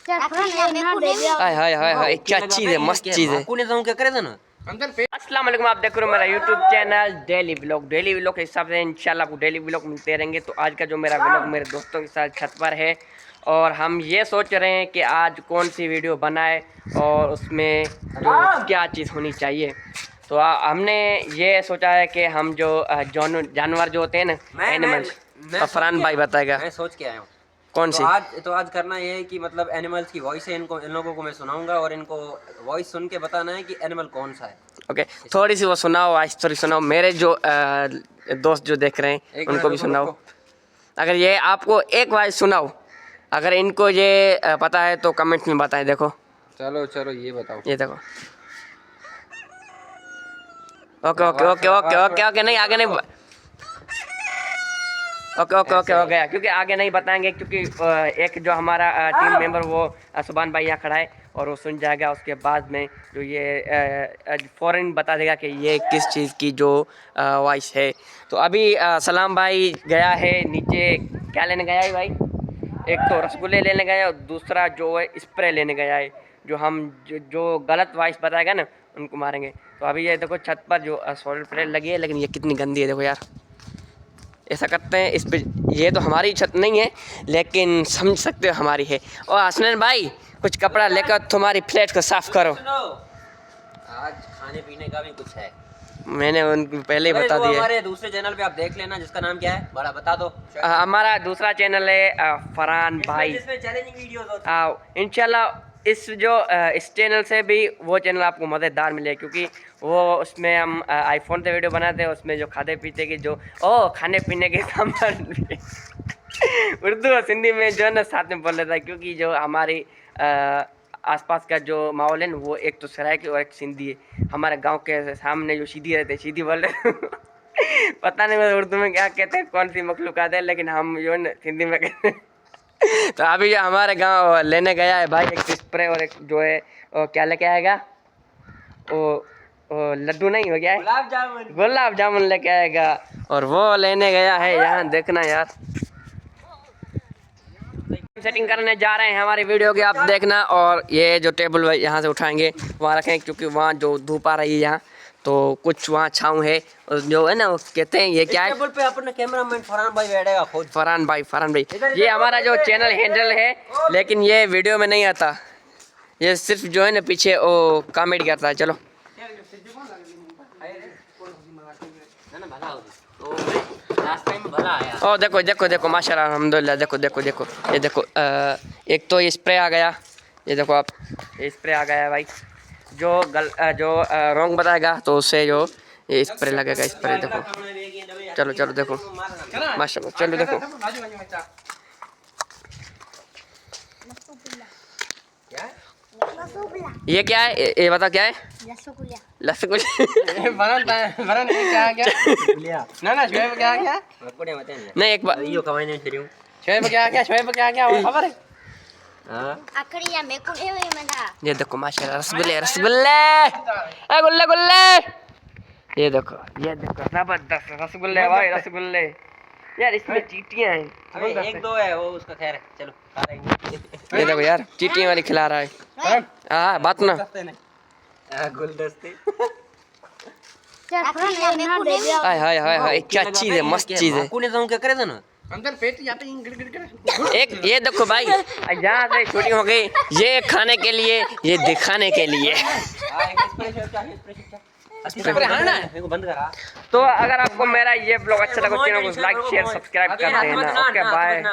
हाय हाय हाय हाय, क्या चीज़ है, मस्त चीज़ है। अस्सलाम वालेकुम, आप देख रहे हो मेरा यूट्यूब चैनल डेली व्लॉग के हिसाब से इंशाल्लाह आपको डेली व्लॉग मिलते रहेंगे। तो आज का जो मेरा व्लॉग मेरे दोस्तों के साथ छत पर है और हम ये सोच रहे हैं कि आज कौन सी वीडियो बनाए और उसमें जो क्या चीज़ होनी चाहिए। तो हमने ये सोचा है कि हम जो जानवर जो होते हैं ना, एनिमल्स, फरहान भाई बताएगा। मैं सोच के आया हूँ कौन सी? आज करना ये है कि मतलब एनिमल्स की वॉइस है, इन लोगों को मैं सुनाऊंगा और इनको वॉइस सुन के बताना है कि एनिमल कौन सा है। ओके, थोड़ी सी वो सुनाओ, आज थोड़ी सुनाओ, मेरे जो दोस्त जो देख रहे हैं उनको भी सुनाओ। अगर ये आपको एक वॉइस सुनाओ, अगर इनको ये पता है तो कमेंट में बताएं। देखो चलो ये बताओ। ये देखो। Okay okay okay okay okay okay, नहीं आगे नहीं, ओके ओके ओके हो गया, क्योंकि आगे नहीं बताएंगे क्योंकि एक जो हमारा टीम मेंबर वो सुभान भाई यहाँ खड़ा है और वो सुन जाएगा। उसके बाद में जो ये फ़ौरन बता देगा कि ये किस चीज़ की जो वॉइस है। तो अभी सलाम भाई गया है नीचे, क्या लेने गया है भाई? एक तो रसगुल्ले लेने गया और दूसरा जो है स्प्रे लेने गया है। जो हम जो गलत वॉइस बताएगा ना उनको मारेंगे। तो अभी ये देखो छत पर जो सोलर प्लेट लगी है, लेकिन ये कितनी गंदी है देखो यार। ऐसा करते हैं इस पे, ये तो हमारी छत नहीं है लेकिन समझ सकते हो हमारी है। और हसनैन भाई कुछ कपड़ा लेकर तुम्हारी प्लेट को साफ करो। आज खाने पीने का भी कुछ है, मैंने उनको पहले ही बता दिया। हमारे दूसरे चैनल पे आप देख लेना, जिसका नाम क्या है बड़ा बता दो। हमारा दूसरा चैनल है फरहान भाई, जिसमें चैलेंजिंग वीडियोस इंशाल्लाह इस जो इस चैनल से भी वो चैनल आपको मज़ेदार मिले, क्योंकि वो उसमें हम आईफोन से वीडियो बनाते हैं। उसमें जो खाने पीते की जो खाने पीने के सामान उर्दू और सिंधी में जो है ना साथ में बोल लेता है, क्योंकि जो हमारी आसपास का जो माहौल है ना वो एक तो सराइकी और एक सिंधी है। हमारे गांव के सामने जो सीधी रहते हैं सीधी बोल रहे पता नहीं मैं उर्दू में क्या कहते हैं, कौन सी मखलूक़ात है, लेकिन हम जो है ना हिंदी में कहते हैं। तो अभी जो हमारे गांव लेने गया है भाई, एक स्प्रे और एक जो है क्या लेके आएगा, वो लड्डू नहीं हो गया है, गुलाब जामुन लेके आएगा और वो लेने गया है। यहाँ देखना यार, सेटिंग करने जा रहे हैं हमारी वीडियो की, आप देखना। और ये जो टेबल यहाँ से उठाएंगे वहाँ रखें, क्योंकि वहाँ जो धूप आ रही है यहाँ, तो कुछ वहाँ छाँव है जो है ना, वो कहते हैं ये क्या है। टेबल पे अपने कैमरामैन फरहान भाई बैठेगा खुद। फरहान भाई ये हमारा जो चैनल हैंडल है, लेकिन ये वीडियो में नहीं आता, ये सिर्फ जो है ना पीछे वो कॉमेडी करता है। चलो ओ देखो देखो देखो माशाल्लाह अल्हम्दुलिल्लाह, देखो देखो देखो ये देखो एक तो ये स्प्रे आ गया, ये देखो आप, ये स्प्रे आ गया है भाई। जो रॉन्ग बताएगा तो उससे जो ये स्प्रे लगेगा, स्प्रे देखो। चलो चलो देखो माशाल्लाह, चलो देखो ये क्या है, ये बता क्या है? रसगुल्ला नहीं, एक बार ये देखो माशाल्लाह रसगुल्ले रसगुल्ले गुल्ले गुल्ले, ये देखो जबरदस्त रसगुल्ले भाई, रसगुल्ले यार। इसमें चीटियां हैं, एक दो है वो उसका, खैर है चलो खा लेंगे। ये देखो यार चीटियां वाली खिला रहा है। हाँ बात ना, गुलदस्ते हाय हाय हाय हाय, क्या चीज़ है, मस्त चीज़ है। क्या करे था ना अंदर पेट जाते हैं। एक ये देखो भाई, यहाँ से शूटिंग हो गई, ये खाने के लिए, ये दिखाने के लिए। बंद करा। तो अगर आपको मेरा ये ब्लॉग अच्छा लगा, चैनल को लाइक शेयर सब्सक्राइब कर देना। Okay bye.